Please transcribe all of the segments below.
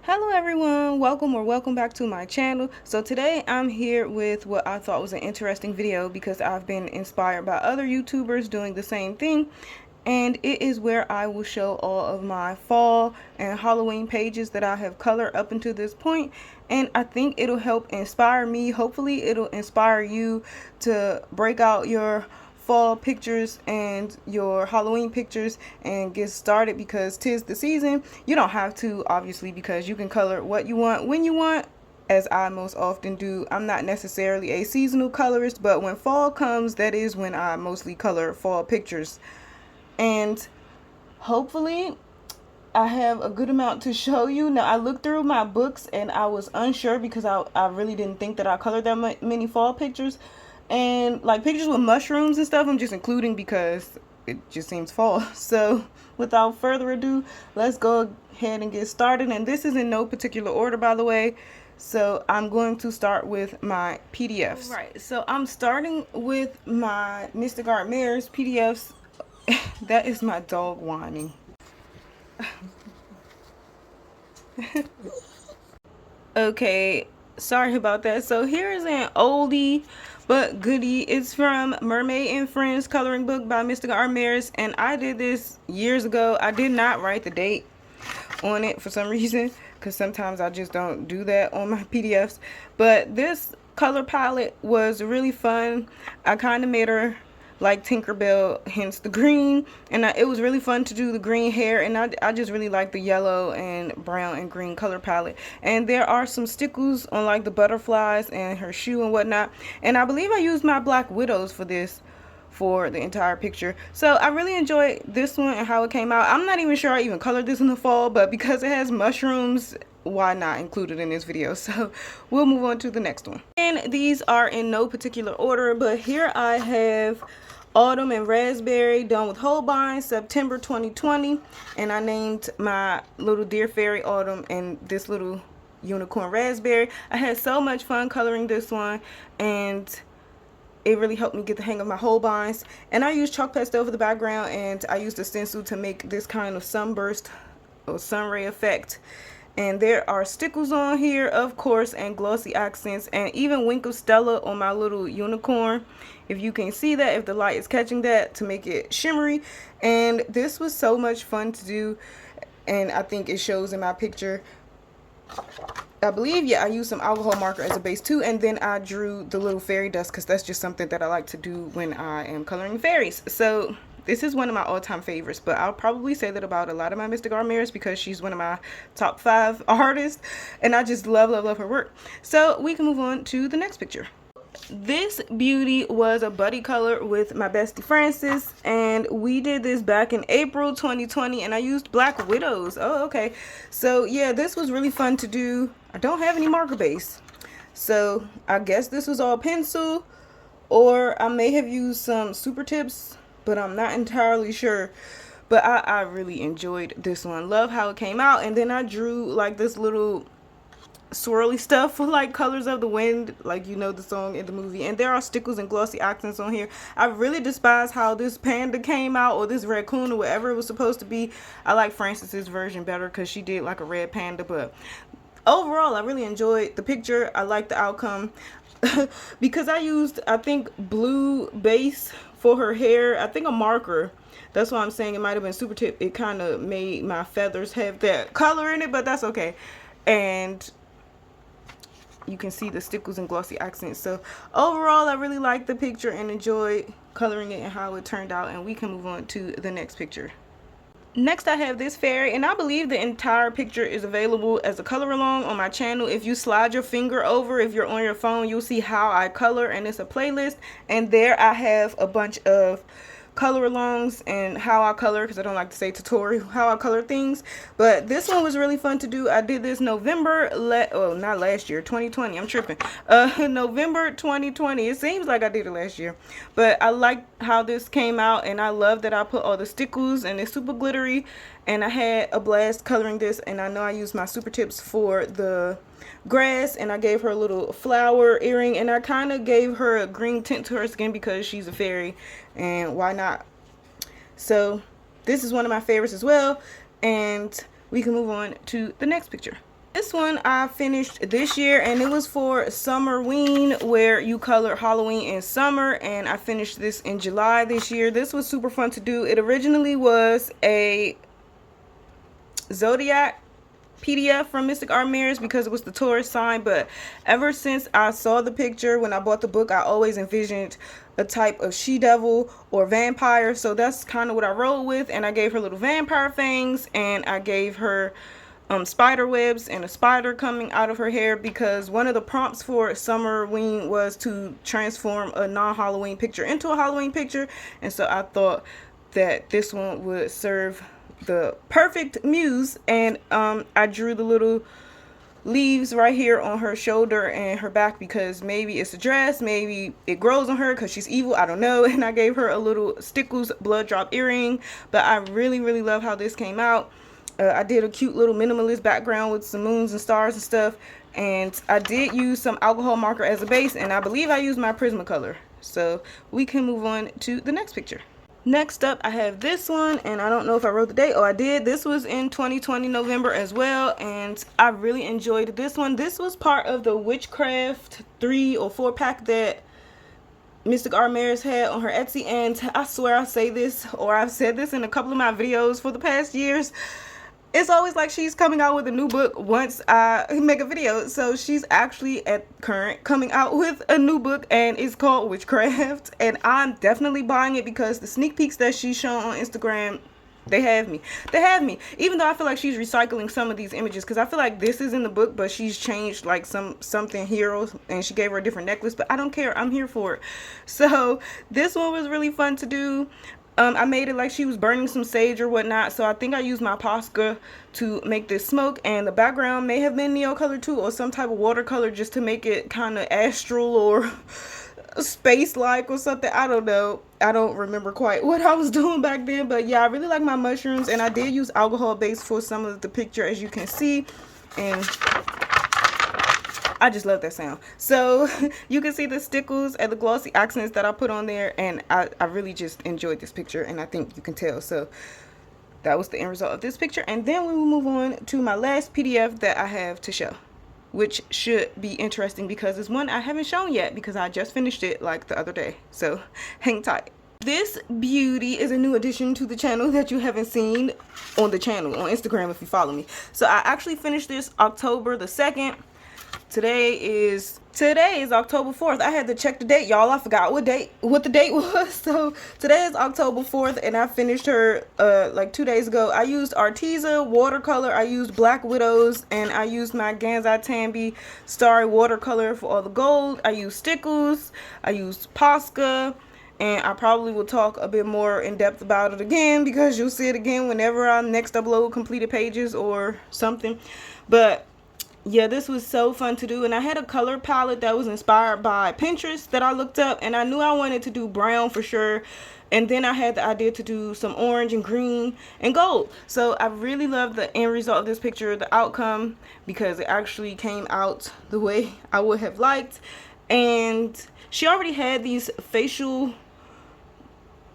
Hello everyone, welcome back to my channel. So today I'm here with what I thought was an interesting video because I've been inspired by other YouTubers doing the same thing, and it is where I will show all of my fall and Halloween pages that I have colored up until this point. And I think it'll help inspire me. Hopefully it'll inspire you to break out your fall pictures and your Halloween pictures and get started, because 'tis the season. You don't have to, obviously, because you can color what you want when you want, as I most often do. I'm not necessarily a seasonal colorist, but when fall comes, that is when I mostly color fall pictures. And hopefully I have a good amount to show you. Now, I looked through my books and I was unsure because I really didn't think that I colored that many fall pictures. And like pictures with mushrooms and stuff, I'm just including because it just seems fall. So without further ado, let's go ahead and get started. And this is in no particular order, by the way. So I'm going to start with my PDFs. Right, so I'm starting with my Mystic Art Mirrors PDFs. That is my dog whining. Okay, sorry about that. So here is an oldie but goodie. It's from Mermaid and Friends coloring book by Mystic Art Mirrors, and I did this years ago. I did not write the date on it for some reason, because sometimes I just don't do that on my PDFs. But this color palette was really fun. I kind of made her like Tinkerbell, hence the green, and it was really fun to do the green hair, and I just really like the yellow and brown and green color palette. And there are some stickles on like the butterflies and her shoe and whatnot, and I believe I used my Black Widows for this for the entire picture. So I really enjoyed this one and how it came out. I'm not even sure I even colored this in the fall, but because it has mushrooms, why not include it in this video? So we'll move on to the next one. And these are in no particular order, but here I have Autumn and Raspberry, done with Holbein, September 2020, and I named my little Dear Fairy Autumn and this little unicorn Raspberry. I had so much fun coloring this one, and it really helped me get the hang of my Holbeins. And I used chalk pastel for the background, and I used a stencil to make this kind of sunburst or sunray effect. And there are stickles on here, of course, and glossy accents, and even Wink of Stella on my little unicorn, if you can see that, if the light is catching that, to make it shimmery. And this was so much fun to do, and I think it shows in my picture. I believe, yeah, I used some alcohol marker as a base too, and then I drew the little fairy dust because that's just something that I like to do when I am coloring fairies. So this is one of my all-time favorites, but I'll probably say that about a lot of my Mystic Art Mirrors because she's one of my top 5 artists, and I just love her work. So we can move on to the next picture. This beauty was a buddy color with my bestie Francis, and we did this back in April 2020, and I used Black Widows. Oh, okay. So yeah, this was really fun to do. I don't have any marker base, so I guess this was all pencil, or I may have used some super tips, but I'm not entirely sure. But I really enjoyed this one. Love how it came out. And then I drew like this little swirly stuff for like Colors of the Wind, like, you know, the song in the movie. And there are stickles and glossy accents on here. I really despise how this panda came out, or this raccoon, or whatever it was supposed to be. I like Frances's version better because she did like a red panda. But overall, I really enjoyed the picture. I like the outcome. Because I used, I think, blue base for her hair. I think a marker. That's why I'm saying it might have been super tip. It kind of made my feathers have that color in it, but that's okay. And you can see the stickles and glossy accents. So overall, I really liked the picture and enjoyed coloring it and how it turned out. And we can move on to the next picture. Next, I have this fairy, and I believe the entire picture is available as a color along on my channel. If you slide your finger over, if you're on your phone, you'll see how I color, and it's a playlist. And there I have a bunch of color alongs and how I color, because I don't like to say tutorial, how I color things. But this one was really fun to do. I did this November, not last year, 2020, I'm tripping. November 2020. It seems like I did it last year, but I like how this came out, and I love that I put all the stickles, and it's super glittery, and I had a blast coloring this. And I know I used my super tips for the grass, and I gave her a little flower earring, and I kind of gave her a green tint to her skin because she's a fairy, and why not? So this is one of my favorites as well, and we can move on to the next picture. This one I finished this year, and it was for Summerween, where you color Halloween in summer, and I finished this in July this year. This was super fun to do. It originally was a Zodiac PDF from Mystic Art Mirrors because it was the Taurus sign, but ever since I saw the picture when I bought the book, I always envisioned a type of she-devil or vampire, so that's kind of what I rolled with. And I gave her little vampire fangs, and I gave her spider webs and a spider coming out of her hair, because one of the prompts for Summerween was to transform a non-Halloween picture into a Halloween picture, and so I thought that this one would serve the perfect muse. And I drew the little leaves right here on her shoulder and her back because maybe it's a dress, maybe it grows on her because she's evil, I don't know. And I gave her a little Stickles blood drop earring. But I really love how this came out. I did a cute little minimalist background with some moons and stars and stuff, and I did use some alcohol marker as a base, and I believe I used my Prismacolor. So we can move on to the next picture. Next up, I have this one, and I don't know if I wrote the date. Oh, I did. This was in 2020 November as well, and I really enjoyed this one. This was part of the Witchcraft 3 or 4 pack that Mystic Art Mirrors had on her Etsy, and I swear I say this, or I've said this in a couple of my videos for the past years. It's always like she's coming out with a new book once I make a video. So she's actually at current coming out with a new book, and it's called Witchcraft. And I'm definitely buying it because the sneak peeks that she's shown on Instagram, they have me. They have me. Even though I feel like she's recycling some of these images, because I feel like this is in the book, but she's changed like something heroes, and she gave her a different necklace. But I don't care. I'm here for it. So this one was really fun to do. I made it like she was burning some sage or whatnot, so I think I used my Posca to make this smoke, and the background may have been Neocolor too, or some type of watercolor, just to make it kind of astral or space-like or something. I don't know. I don't remember quite what I was doing back then, but yeah, I really like my mushrooms, and I did use alcohol base for some of the picture, as you can see, and I just love that sound. So you can see the stickles and the glossy accents that I put on there, and I really just enjoyed this picture, and I think you can tell. So that was the end result of this picture, and then we will move on to my last PDF that I have to show, which should be interesting because it's one I haven't shown yet because I just finished it like the other day. So hang tight. This beauty is a new addition to the channel that you haven't seen on the channel on Instagram if you follow me. So I actually finished this October the 2nd. Today is October 4th. I had to check the date, y'all. I forgot what the date was. So today is October 4th, and I finished her like 2 days ago. I used Arteza watercolor, I used Black Widows, and I used my Gansai Tambi Starry watercolor for all the gold. I used Stickles, I used Posca, and I probably will talk a bit more in depth about it again because you'll see it again whenever I next upload completed pages or something. But yeah, this was so fun to do, and I had a color palette that was inspired by Pinterest that I looked up, and I knew I wanted to do brown for sure, and then I had the idea to do some orange and green and gold. So I really love the end result of this picture, the outcome, because it actually came out the way I would have liked. And she already had these facial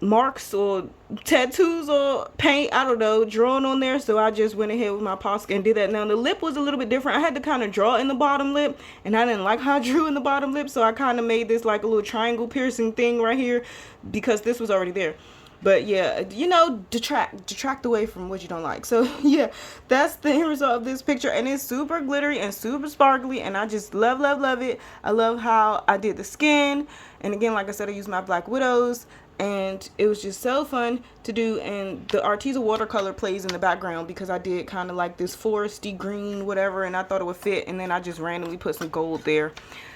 marks or tattoos or paint, I don't know, drawn on there, so I just went ahead with my Posca and did that. Now the lip was a little bit different. I had to kind of draw in the bottom lip, and I didn't like how I drew in the bottom lip, so I kind of made this like a little triangle piercing thing right here because this was already there. But yeah, you know, detract away from what you don't like. So yeah, that's the end result of this picture, and it's super glittery and super sparkly, and I just love it. I love how I did the skin, and again, like I said, I used my Black Widows, and it was just so fun to do. And the Arteza watercolor plays in the background because I did kind of like this foresty green whatever, and I thought it would fit, and then I just randomly put some gold there.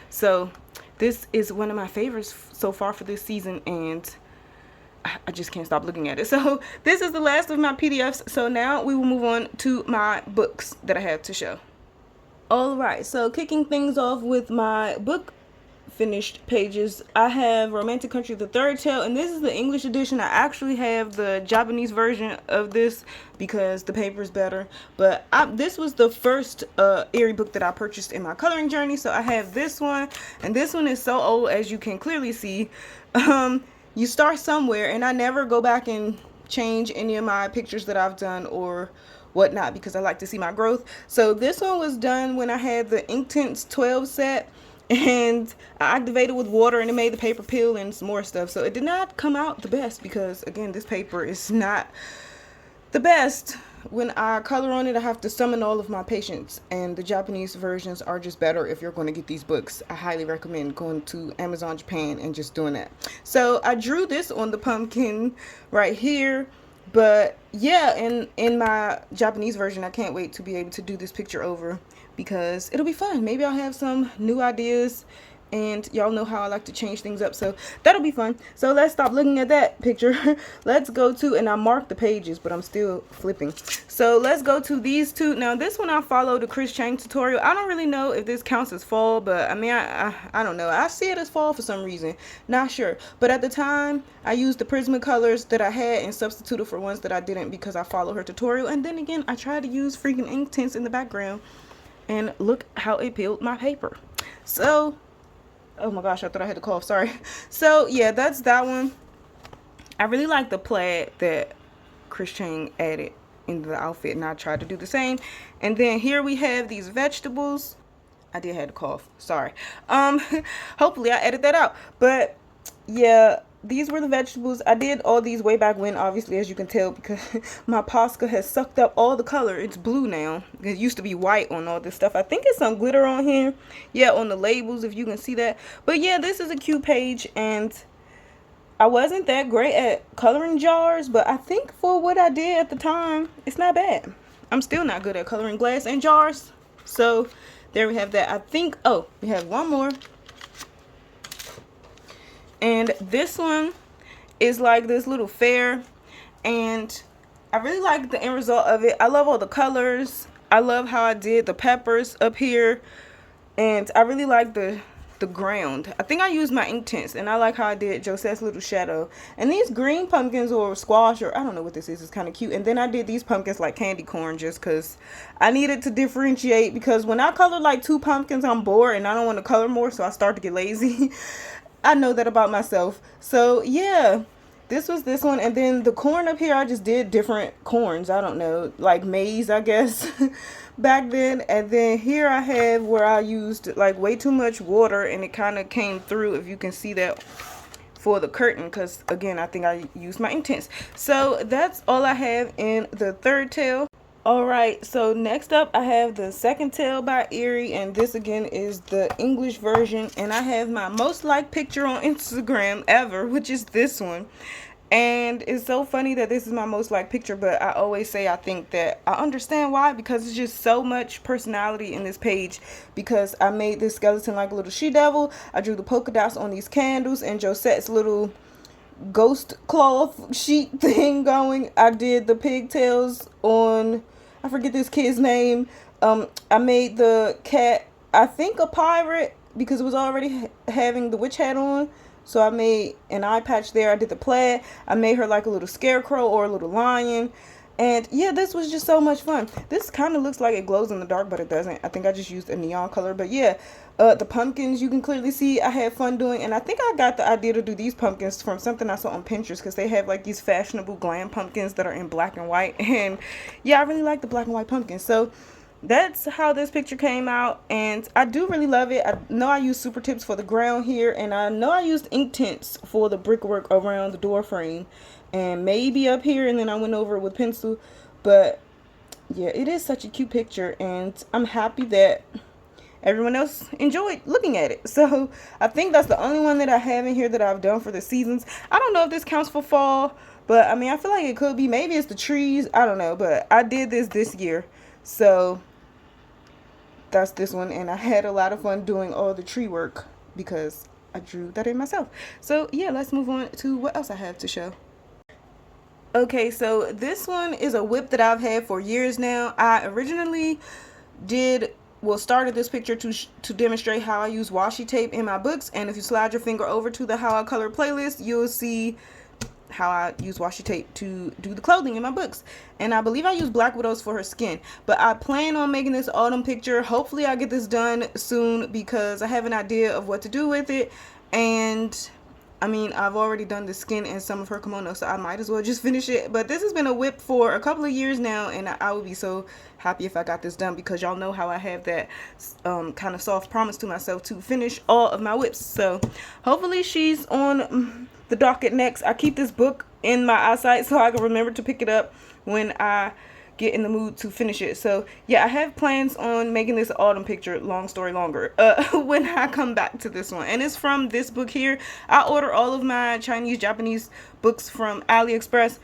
So this is one of my favorites so far for this season, and I just can't stop looking at it. So this is the last of my PDFs, so now we will move on to my books that I have to show. Alright, so kicking things off with my book finished pages, I have Romantic Country the Third Tale, and this is the English edition. I actually have the Japanese version of this because the paper is better, but this was the first Aerie book that I purchased in my coloring journey, so I have this one, and this one is so old, as you can clearly see. You start somewhere, and I never go back and change any of my pictures that I've done or whatnot, because I like to see my growth. So this one was done when I had the Inktense 12 set, and I activated with water and it made the paper peel and some more stuff. So it did not come out the best because, again, this paper is not the best. When I color on it, I have to summon all of my patience, and the Japanese versions are just better. If you're going to get these books, I highly recommend going to Amazon Japan and just doing that. So I drew this on the pumpkin right here, but yeah, in my Japanese version, I can't wait to be able to do this picture over because it'll be fun. Maybe I'll have some new ideas, and y'all know how I like to change things up, so that'll be fun. So let's stop looking at that picture. Let's go to, and I marked the pages, but I'm still flipping. So let's go to these two. Now this one I followed the Chris Chang tutorial. I don't really know if this counts as fall, but I mean, I don't know. I see it as fall for some reason. Not sure. But at the time, I used the Prismacolors that I had and substituted for ones that I didn't because I followed her tutorial. And then again, I tried to use freaking Inktense in the background, and look how it peeled my paper. So oh my gosh, I thought I had to cough, sorry. So yeah, that's that one. I really like the plaid that Chris Chang added into the outfit, and I tried to do the same. And then here we have these vegetables. I did have to cough, sorry. Hopefully I edit that out. But yeah, these were the vegetables. I did all these way back when, obviously, as you can tell, because my Posca has sucked up all the color. It's blue now. It used to be white on all this stuff. I think it's some glitter on here. Yeah, on the labels, if you can see that. But yeah, this is a cute page, and I wasn't that great at coloring jars, but I think for what I did at the time, it's not bad. I'm still not good at coloring glass and jars. So there we have that. I think, oh, we have one more. And this one is like this little fair, and I really like the end result of it. I love all the colors. I love how I did the peppers up here, and I really like the ground. I think I used my Inktense, and I like how I did Josette's little shadow. And these green pumpkins or squash, or I don't know what this is, it's kind of cute. And then I did these pumpkins like candy corn just because I needed to differentiate, because when I color like 2 pumpkins, I'm bored and I don't want to color more, so I start to get lazy. I know that about myself. So yeah, this was this one. And then the corn up here, I just did different corns. I don't know, like maize, I guess, back then. And then here I have where I used like way too much water, and it kind of came through, if you can see that, for the curtain, because again, I think I used my Inktense. So that's all I have in the third tail. Alright, so next up I have the second tail by Erie, and this again is the English version, and I have my most liked picture on Instagram ever, which is this one. And it's so funny that this is my most liked picture, but I always say I think that I understand why, because it's just so much personality in this page. Because I made this skeleton like a little she-devil, I drew the polka dots on these candles, and Josette's little ghost cloth sheet thing going. I did the pigtails on, I forget this kid's name. I made the cat, I think, a pirate, because it was already having the witch hat on. So I made an eye patch there. I did the plaid. I made her like a little scarecrow or a little lion. And yeah, this was just so much fun. This kind of looks like it glows in the dark, but it doesn't. I think I just used a neon color. But yeah, the pumpkins, you can clearly see I had fun doing. And I think I got the idea to do these pumpkins from something I saw on Pinterest, because they have like these fashionable glam pumpkins that are in black and white. And yeah, I really like the black and white pumpkins. So that's how this picture came out, and I do really love it. I know I used Super Tips for the ground here, and I know I used Inktense for the brickwork around the door frame and maybe up here, and then I went over it with pencil. But yeah, it is such a cute picture, and I'm happy that everyone else enjoyed looking at it. So I think that's the only one that I have in here that I've done for the seasons. I don't know if this counts for fall, but I mean, I feel like it could be. Maybe it's the trees, I don't know, but I did this year, so that's this one. And I had a lot of fun doing all the tree work because I drew that in myself. So yeah, let's move on to what else I have to show. Okay, so this one is a whip that I've had for years now. I originally started this picture to demonstrate how I use washi tape in my books, and if you slide your finger over to the How I Color playlist, you'll see how I use washi tape to do the clothing in my books. And I believe I use Black Widows for her skin, but I plan on making this autumn picture. Hopefully I get this done soon, because I have an idea of what to do with it, and I mean, I've already done the skin and some of her kimono, so I might as well just finish it. But this has been a whip for a couple of years now, and I would be so happy if I got this done, because y'all know how I have that kind of soft promise to myself to finish all of my whips. So hopefully she's on the docket next. I keep this book in my eyesight so I can remember to pick it up when I get in the mood to finish it. So yeah, I have plans on making this autumn picture, long story longer, when I come back to this one. And it's from this book here. I order all of my Chinese, Japanese books from AliExpress,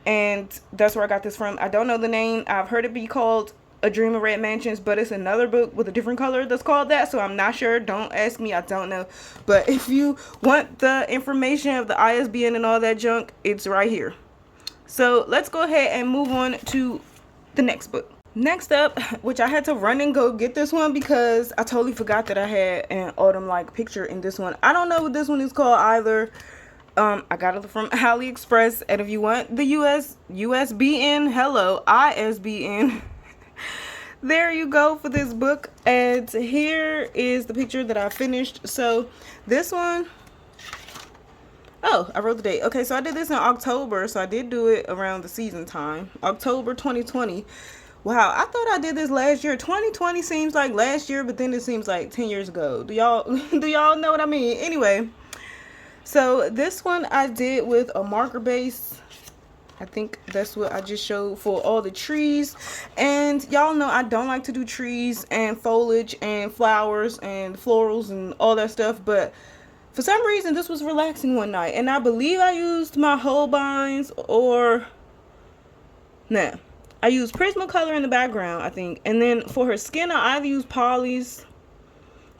and that's where I got this from. I don't know the name. I've heard it be called A Dream of Red Mansions, but it's another book with a different color that's called that, so I'm not sure. Don't ask me, I don't know. But if you want the information of the ISBN and all that junk, it's right here. So let's go ahead and move on to the next book. Next up, which I had to run and go get this one because I totally forgot that I had an autumn-like picture in this one. I don't know what this one is called either. I got it from AliExpress, and if you want the USBN, hello, ISBN, there you go for this book. And here is the picture that I finished. So this one, oh, I wrote the date. Okay, so I did this in October, so I did do it around the season time. October 2020. Wow, I thought I did this last year. 2020 seems like last year, but then it seems like 10 years ago. Do y'all know what I mean? Anyway, so this one I did with a marker base. I think that's what I just showed for all the trees. And y'all know I don't like to do trees and foliage and flowers and florals and all that stuff, but for some reason, this was relaxing one night, and I believe I used my Holbeins, or nah, I used Prismacolor in the background, I think, and then for her skin, I either used Polly's.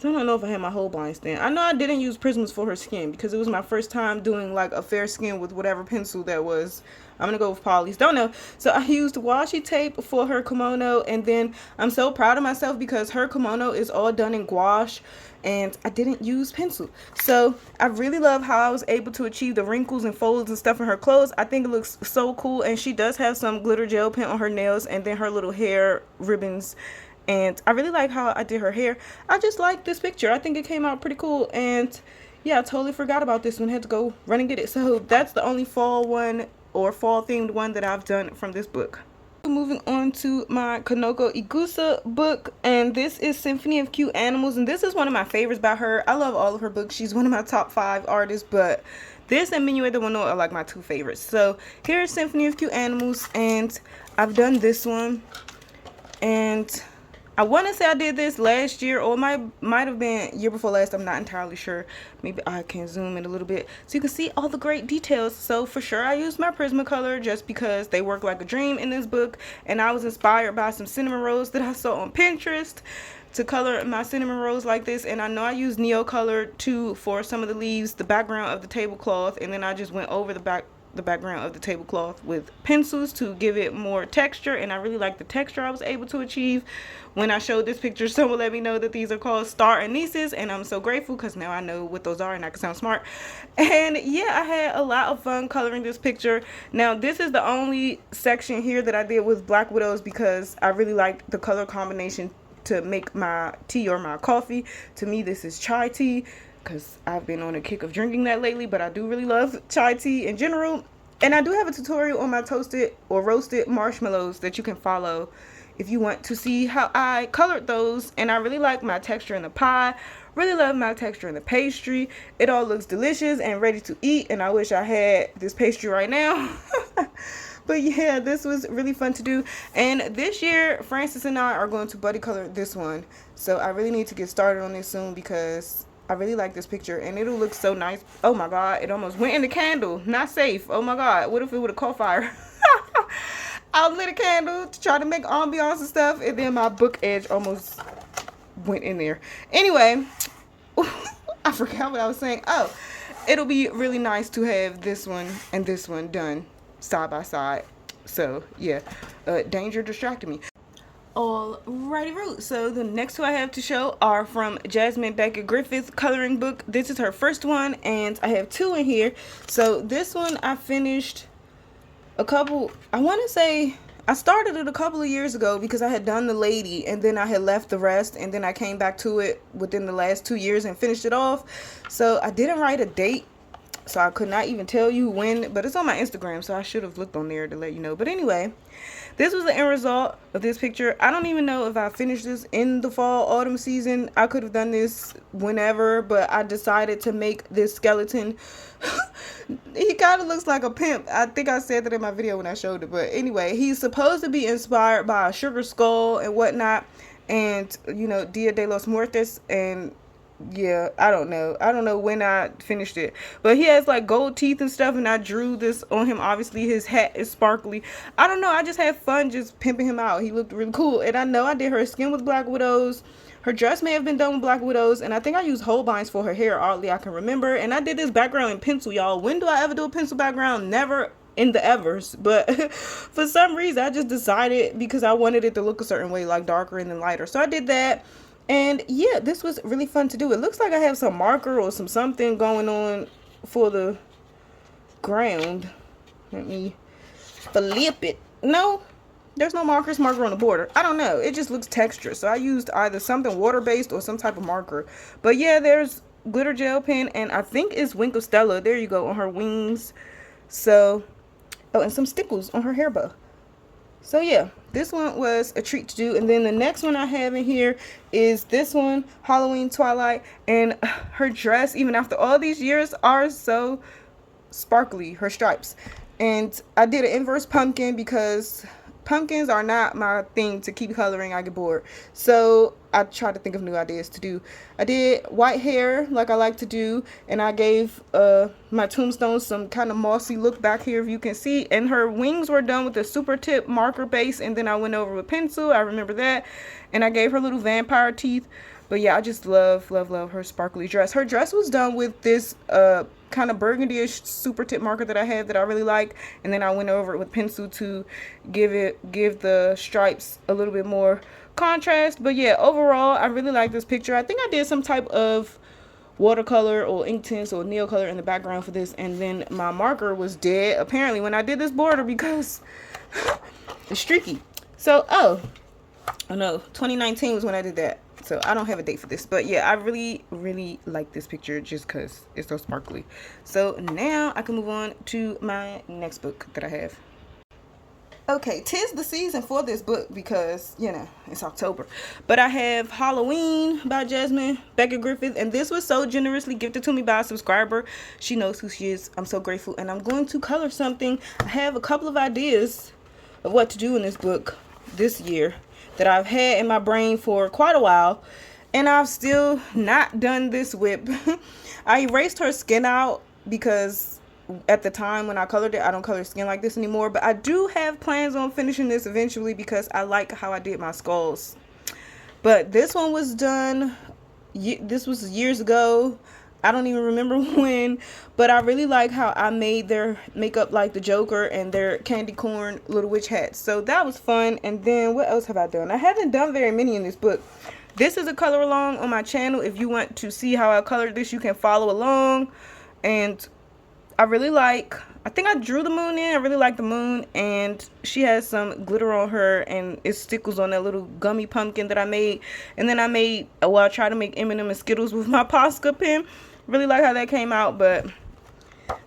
I don't know if I had my Holbeins then. I know I didn't use Prismas for her skin because it was my first time doing like a fair skin with whatever pencil that was. I'm gonna go with Polly's. Don't know. So I used washi tape for her kimono, and then I'm so proud of myself because her kimono is all done in gouache, and I didn't use pencil. So I really love how I was able to achieve the wrinkles and folds and stuff in her clothes. I think it looks so cool, and she does have some glitter gel pen on her nails, and then her little hair ribbons. And I really like how I did her hair. I just like this picture. I think it came out pretty cool. And yeah, I totally forgot about this one. Had to go run and get it. So that's the only fall one or fall themed one that I've done from this book. Moving on to my Kanoko Igusa book, and this is Symphony of Cute Animals, and this is one of my favorites by her. I love all of her books. She's one of my top 5 artists, but this and Minuet de Wano are like my 2 favorites. So here's Symphony of Cute Animals, and I've done this one, and I want to say I did this last year, or might have been year before last. I'm not entirely sure. Maybe I can zoom in a little bit so you can see all the great details. So for sure I used my Prismacolor just because they work like a dream in this book, and I was inspired by some cinnamon rolls that I saw on Pinterest to color my cinnamon rolls like this. And I know I used Neocolor too for some of the leaves, the background of the tablecloth, and then I just went over the background of the tablecloth with pencils to give it more texture. And I really like the texture I was able to achieve. When I showed this picture, someone let me know that these are called star anise, and I'm so grateful because now I know what those are and I can sound smart. And yeah, I had a lot of fun coloring this picture. Now this is the only section here that I did with Black Widows because I really liked the color combination to make my tea or my coffee. To me, this is chai tea because I've been on a kick of drinking that lately, but I do really love chai tea in general. And I do have a tutorial on my toasted or roasted marshmallows that you can follow if you want to see how I colored those. And I really like my texture in the pie, really love my texture in the pastry. It all looks delicious and ready to eat, and I wish I had this pastry right now. But yeah, this was really fun to do. And this year, Francis and I are going to buddy color this one. So I really need to get started on this soon because I really like this picture and it'll look so nice. Oh my god, it almost went in the candle. Not safe. Oh my god, what if it would have caught fire? I lit a candle to try to make ambiance and stuff, and then my book edge almost went in there. Anyway, I forgot what I was saying. Oh, it'll be really nice to have this one and this one done side by side. So yeah, danger distracted me. Alrighty, Root. So the next two I have to show are from Jasmine Beckett Griffith's coloring book. This is her first one, and I have 2 in here. So this one I finished a couple, I want to say I started it a couple of years ago because I had done the lady and then I had left the rest, and then I came back to it within the last 2 years and finished it off. So I didn't write a date so I could not even tell you when, but it's on my Instagram, so I should have looked on there to let you know. But anyway, this was the end result of this picture. I don't even know if I finished this in the fall autumn season. I could have done this whenever, but I decided to make this skeleton. He kind of looks like a pimp. I think I said that in my video when I showed it, but anyway, he's supposed to be inspired by a sugar skull and whatnot, and you know, Dia de los Muertos. And yeah, I don't know when I finished it, but he has like gold teeth and stuff, and I drew this on him. Obviously his hat is sparkly. I don't know, I just had fun just pimping him out. He looked really cool. And I know I did her skin with Black Widows. Her dress may have been done with Black Widows, and I think I used Holbein's for her hair, oddly I can remember. And I did this background in pencil, y'all. When do I ever do a pencil background? Never in the evers. But for some reason I just decided, because I wanted it to look a certain way, like darker and then lighter, so I did that. And yeah, this was really fun to do. It looks like I have some marker or something going on for the ground. Let me flip it. No, there's no marker on the border. I don't know. It just looks textured. So I used either something water-based or some type of marker. But yeah, there's glitter gel pen, and I think it's Wink of Stella. There you go, on her wings. So, oh, and some stickles on her hair bow. So yeah, this one was a treat to do. And then the next one I have in here is this one, Halloween Twilight. And her dress, even after all these years, are so sparkly, her stripes. And I did an inverse pumpkin because pumpkins are not my thing to keep coloring. I get bored. So I tried to think of new ideas to do. I did white hair like I like to do, and I gave my tombstone some kind of mossy look back here, if you can see. And her wings were done with a super tip marker base, and then I went over with pencil. I remember that. And I gave her little vampire teeth. But yeah, I just love her sparkly dress. Her dress was done with this kind of burgundy-ish super tip marker that I have that I really like, and then I went over it with pencil to give the stripes a little bit more contrast. But yeah, overall I really like this picture. I think I did some type of watercolor or Inktense or nail color in the background for this, and then my marker was dead apparently when I did this border because it's streaky. So oh no, 2019 was when I did that. So I don't have a date for this, but yeah, I really like this picture just because it's so sparkly. So now I can move on to my next book that I have. Okay, 'tis the season for this book because, you know, it's October. But I have Halloween by Jasmine Becker Griffith, and this was so generously gifted to me by a subscriber. She knows who she is. I'm so grateful, and I'm going to color something. I have a couple of ideas of what to do in this book this year that I've had in my brain for quite a while, and I've still not done this whip. I erased her skin out because at the time when I colored it, I don't color skin like this anymore, but I do have plans on finishing this eventually because I like how I did my skulls. But this one was done, this was years ago. I don't even remember when, but I really like how I made their makeup like the Joker and their candy corn little witch hats. So that was fun. And then what else have I done? I haven't done very many in this book. This is a color along on my channel. If you want to see how I colored this, you can follow along. And I really like, I think I drew the moon in. I really like the moon, and she has some glitter on her, and it stickles on that little gummy pumpkin that I made. And then I made, well, I tried to make M&M and Skittles with my Posca pen. Really like how that came out, but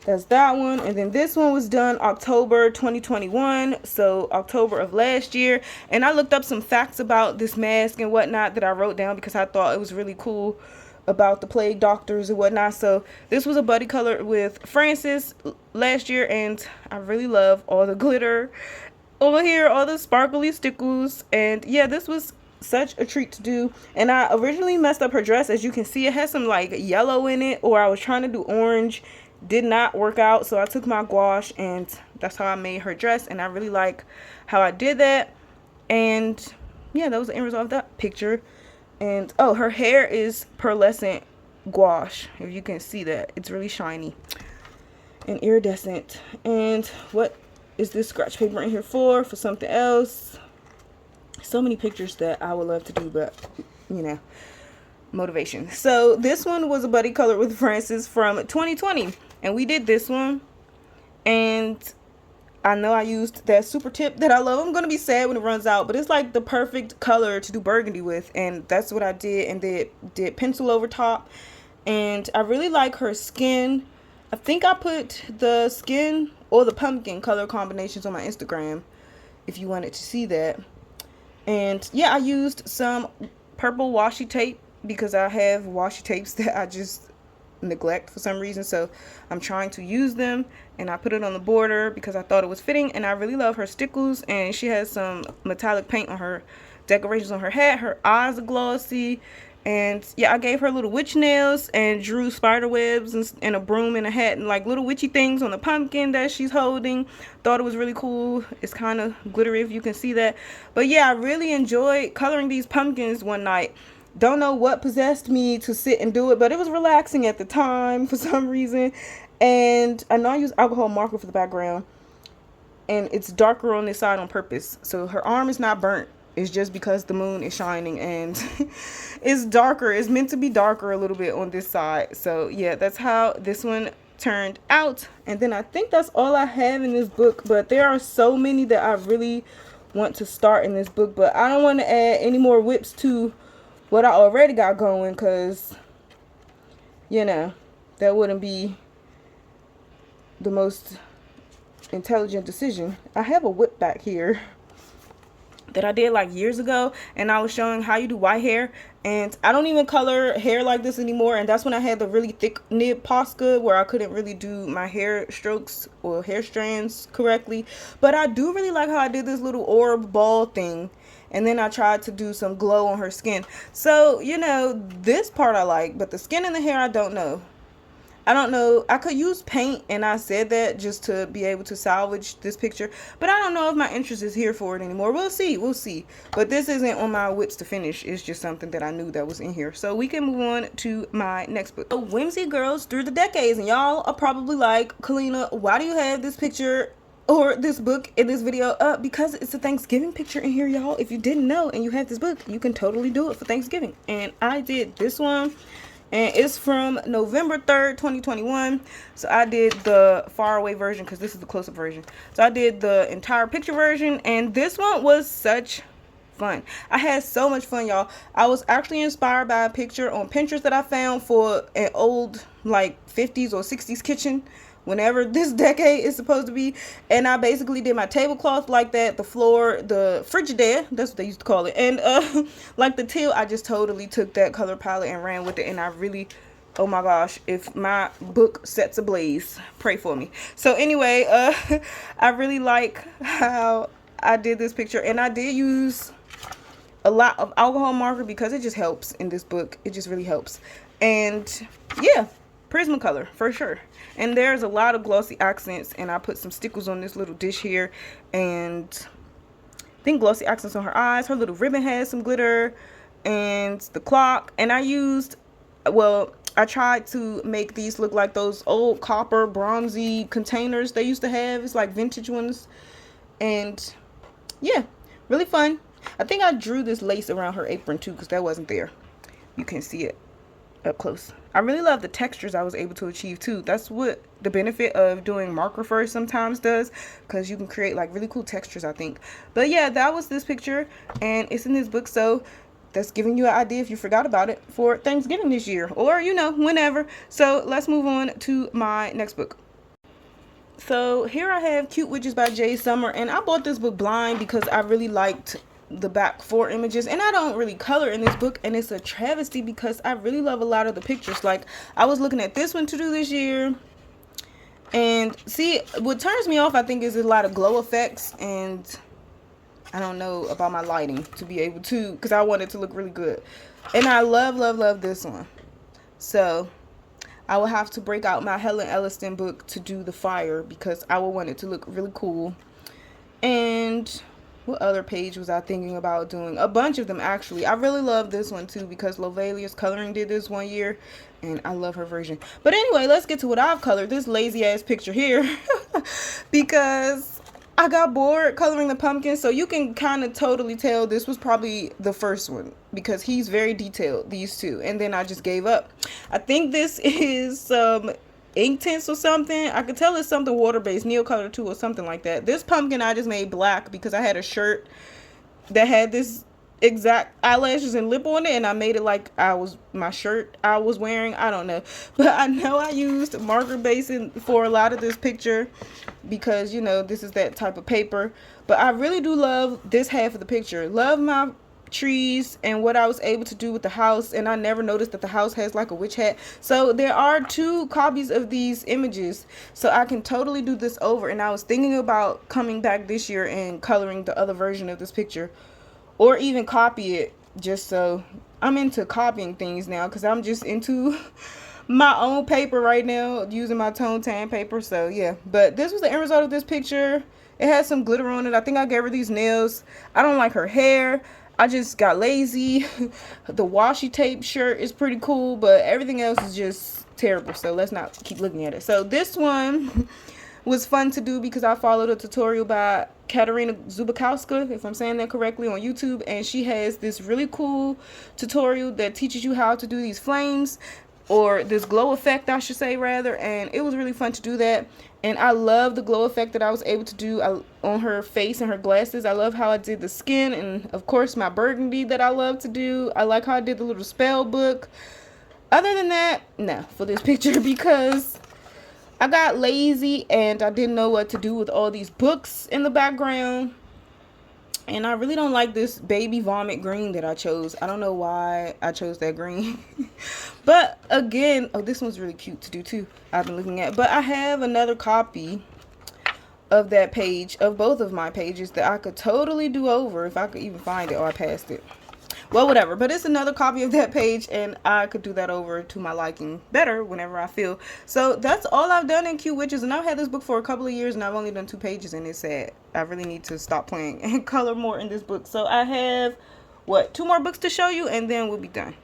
that's that one. And then this one was done October 2021, so October of last year. And I looked up some facts about this mask and whatnot that I wrote down because I thought it was really cool about the plague doctors and whatnot. So this was a buddy color with Francis last year, and I really love all the glitter over here, all the sparkly stickles. And yeah, this was such a treat to do. And I originally messed up her dress. As you can see, it has some like yellow in it, or I was trying to do orange, did not work out, so I took my gouache and that's how I made her dress. And I really like how I did that. And yeah, that was the end result of that picture. And oh, her hair is pearlescent gouache, if you can see that. It's really shiny and iridescent. And what is this scratch paper in here for something else? So many pictures that I would love to do, but you know, motivation. So this one was a buddy color with Francis from 2020, and we did this one. And I know I used that super tip that I love. I'm gonna be sad when it runs out, but it's like the perfect color to do burgundy with, and that's what I did. And did pencil over top. And I really like her skin. I think I put the skin or the pumpkin color combinations on my Instagram if you wanted to see that. And yeah, I used some purple washi tape because I have washi tapes that I just neglect for some reason. So I'm trying to use them, and I put it on the border because I thought it was fitting. And I really love her stickles, and she has some metallic paint on her decorations on her hat. Her eyes are glossy. And yeah, I gave her little witch nails and drew spider webs and a broom and a hat and like little witchy things on the pumpkin that she's holding. Thought it was really cool. It's kind of glittery if you can see that. But yeah, I really enjoyed coloring these pumpkins one night. Don't know what possessed me to sit and do it, but it was relaxing at the time for some reason. And I know I use alcohol marker for the background, and it's darker on this side on purpose. So her arm is not burnt. It's just because the moon is shining and it's darker. It's meant to be darker a little bit on this side. So yeah, that's how this one turned out. And then I think that's all I have in this book, but there are so many that I really want to start in this book, but I don't want to add any more whips to what I already got going, because you know that wouldn't be the most intelligent decision. I have a whip back here that I did like years ago, and I was showing how you do white hair, and I don't even color hair like this anymore. And that's when I had the really thick nib Posca where I couldn't really do my hair strokes or hair strands correctly. But I do really like how I did this little orb ball thing, and then I tried to do some glow on her skin. So you know, this part I like, but the skin and the hair I don't know. I don't know. I could use paint, and I said that just to be able to salvage this picture. But I don't know if my interest is here for it anymore. We'll see. We'll see. But this isn't on my whips to finish. It's just something that I knew that was in here. So we can move on to my next book. Whimsy Girls Through the Decades. And y'all are probably like, Kalina, why do you have this picture or this book in this video up? Because it's a Thanksgiving picture in here, y'all. If you didn't know and you have this book, you can totally do it for Thanksgiving. And I did this one. And it's from November 3rd, 2021. So I did the far away version because this is the close-up version. So I did the entire picture version, and this one was such fun. I had so much fun, y'all. I was actually inspired by a picture on Pinterest that I found for an old like 50s or 60s kitchen, whenever this decade is supposed to be. And I basically did my tablecloth like that, the floor, the Frigidaire, that's what they used to call it, and like the teal. I just totally took that color palette and ran with it, and I really, oh my gosh, if my book sets ablaze, pray for me. So anyway, I really like how I did this picture, and I did use a lot of alcohol marker because it just helps in this book. It just really helps. And yeah, Prismacolor for sure. And there's a lot of glossy accents, and I put some stickles on this little dish here, and I think glossy accents on her eyes. Her little ribbon has some glitter, and the clock. And I used, well, I tried to make these look like those old copper bronzy containers they used to have. It's like vintage ones. And yeah, really fun. I think I drew this lace around her apron too, because that wasn't there. You can see it up close. I really love the textures I was able to achieve too. That's what the benefit of doing marker first sometimes does, because you can create like really cool textures, I think. But yeah, that was this picture, and it's in this book, so that's giving you an idea if you forgot about it for Thanksgiving this year, or you know, whenever. So let's move on to my next book. So here I have Cute Witches by Jay Summer, and I bought this book blind because I really liked the back 4 images, and I don't really color in this book, and it's a travesty because I really love a lot of the pictures. Like, I was looking at this one to do this year, and see, what turns me off, I think, is a lot of glow effects, and I don't know about my lighting to be able to, because I want it to look really good. And I love this one. So I will have to break out my Helen Elliston book to do the fire, because I will want it to look really cool. And what other page was I thinking about doing? A bunch of them, actually. I really love this one too, because Lovelia's Coloring did this one year, and I love her version. But anyway, let's get to what I've colored. This lazy ass picture here because I got bored coloring the pumpkin. So you can kind of totally tell this was probably the first one, because he's very detailed, these two, and then I just gave up. I think this is some ink tints or something. I could tell it's something water-based, Neocolor 2 or something like that. This pumpkin I just made black because I had a shirt that had this exact eyelashes and lip on it, and I made it like I was my shirt I was wearing. I don't know, but I know I used marker basing for a lot of this picture because you know this is that type of paper. But I really do love this half of the picture. Love my trees and what I was able to do with the house, and I never noticed that the house has like a witch hat. So there are 2 copies of these images, so I can totally do this over. And I was thinking about coming back this year and coloring the other version of this picture, or even copy it, just so I'm into copying things now because I'm just into my own paper right now using my tone tan paper. So yeah, but this was the end result of this picture. It had some glitter on it. I think I gave her these nails. I don't like her hair. I just got lazy. The washi tape shirt is pretty cool, but everything else is just terrible, so let's not keep looking at it. So this one was fun to do because I followed a tutorial by Katarina Zubakowska, if I'm saying that correctly, on YouTube, and she has this really cool tutorial that teaches you how to do these flames, or this glow effect I should say rather, and it was really fun to do that. And I love the glow effect that I was able to do on her face and her glasses. I love how I did the skin, and of course my burgundy that I love to do. I like how I did the little spell book. Other than that, no, for this picture, because I got lazy and I didn't know what to do with all these books in the background. And I really don't like this baby vomit green that I chose. I don't know why I chose that green. But again, oh, this one's really cute to do too. I've been looking at. But I have another copy of that page, of both of my pages, that I could totally do over if I could even find it. Oh, I passed it. Well, whatever, but it's another copy of that page, and I could do that over to my liking better whenever I feel. So that's all I've done in Cute Witches, and I've had this book for a couple of years, and I've only done 2 pages, and it's sad. I really need to stop playing and color more in this book. So I have, what, 2 more books to show you, and then we'll be done.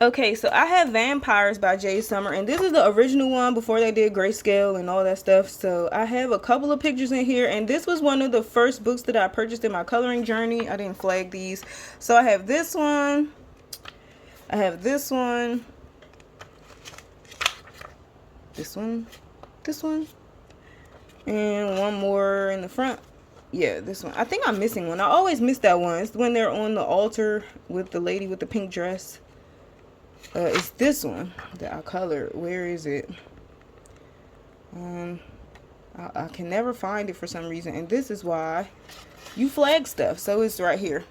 Okay, so I have Vampires by Jade Summer, and this is the original one before they did grayscale and all that stuff. So I have a couple of pictures in here, and this was one of the first books that I purchased in my coloring journey. I didn't flag these. So I have this one, I have this one, this one, and one more in the front. Yeah, this one. I think I'm missing one. I always miss that one. It's when they're on the altar with the lady with the pink dress. It's this one that I colored. Where is it? I can never find it for some reason, and this is why you flag stuff. So it's right here.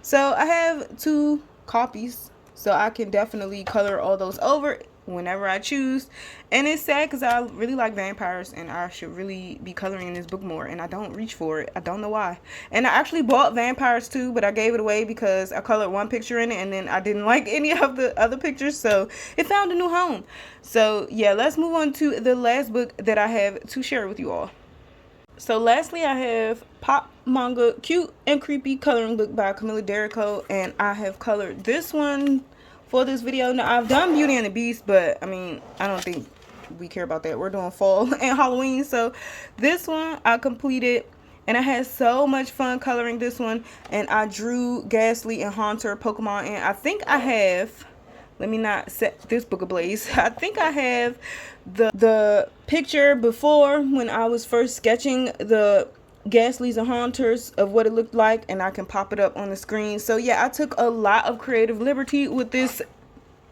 So I have 2 copies, so I can definitely color all those over whenever I choose. And it's sad because I really like vampires, and I should really be coloring in this book more, and I don't reach for it. I don't know why. And I actually bought Vampires too, but I gave it away because I colored 1 picture in it, and then I didn't like any of the other pictures, so it found a new home. So yeah, let's move on to the last book that I have to share with you all. So lastly, I have Pop Manga Cute and Creepy Coloring Book by Camilla Derrico, and I have colored this one for this video. Now, I've done Beauty and the Beast, but I mean, I don't think we care about that. We're doing fall and Halloween. So this one I completed, and I had so much fun coloring this one. And I drew Ghastly and Haunter Pokemon, and I think I have, let me not set this book ablaze. I think I have the picture before when I was first sketching the Ghastlies and Haunters of what it looked like, and I can pop it up on the screen. So yeah, I took a lot of creative liberty with this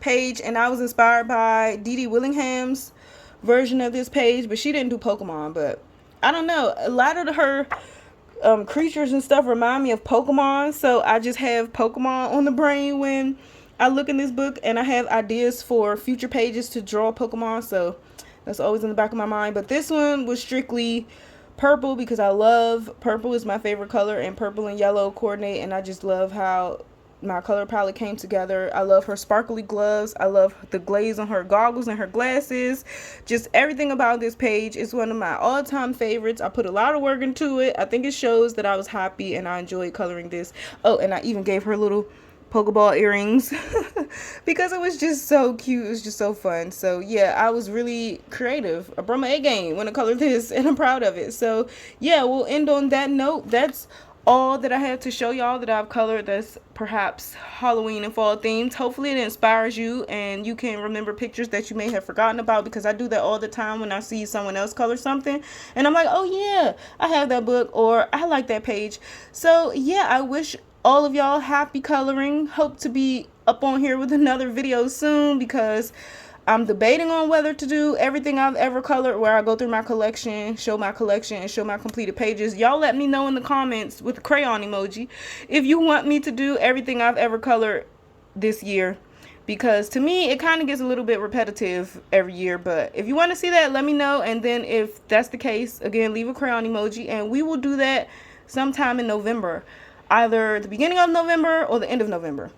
page, and I was inspired by Dee Dee Willingham's version of this page, but she didn't do Pokemon. But I don't know, a lot of her creatures and stuff remind me of Pokemon, so I just have Pokemon on the brain when I look in this book, and I have ideas for future pages to draw Pokemon, so that's always in the back of my mind. But this one was strictly purple because I love purple, is my favorite color, and purple and yellow coordinate, and I just love how my color palette came together. I love her sparkly gloves. I love the glaze on her goggles and her glasses. Just everything about this page is one of my all-time favorites. I put a lot of work into it. I think it shows that I was happy and I enjoyed coloring this. Oh, and I even gave her little Pokeball earrings because it was just so cute. It was just so fun. So yeah, I was really creative. I brought my A game when I colored this, and I'm proud of it. So yeah, we'll end on that note. That's all that I had to show y'all that I've colored that's perhaps Halloween and fall themed. Hopefully it inspires you and you can remember pictures that you may have forgotten about, because I do that all the time when I see someone else color something and I'm like, oh yeah, I have that book, or I like that page. So yeah, I wish all of y'all happy coloring. Hope to be up on here with another video soon, because I'm debating on whether to do everything I've ever colored, where I go through my collection, show my collection, and show my completed pages. Y'all let me know in the comments with the crayon emoji if you want me to do everything I've ever colored this year, because to me it kind of gets a little bit repetitive every year. But if you want to see that, let me know, and then if that's the case, again, leave a crayon emoji and we will do that sometime in November, either the beginning of November or the end of November.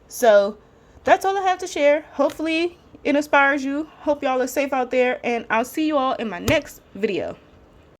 So that's all I have to share. Hopefully it inspires you. Hope y'all are safe out there, and I'll see you all in my next video.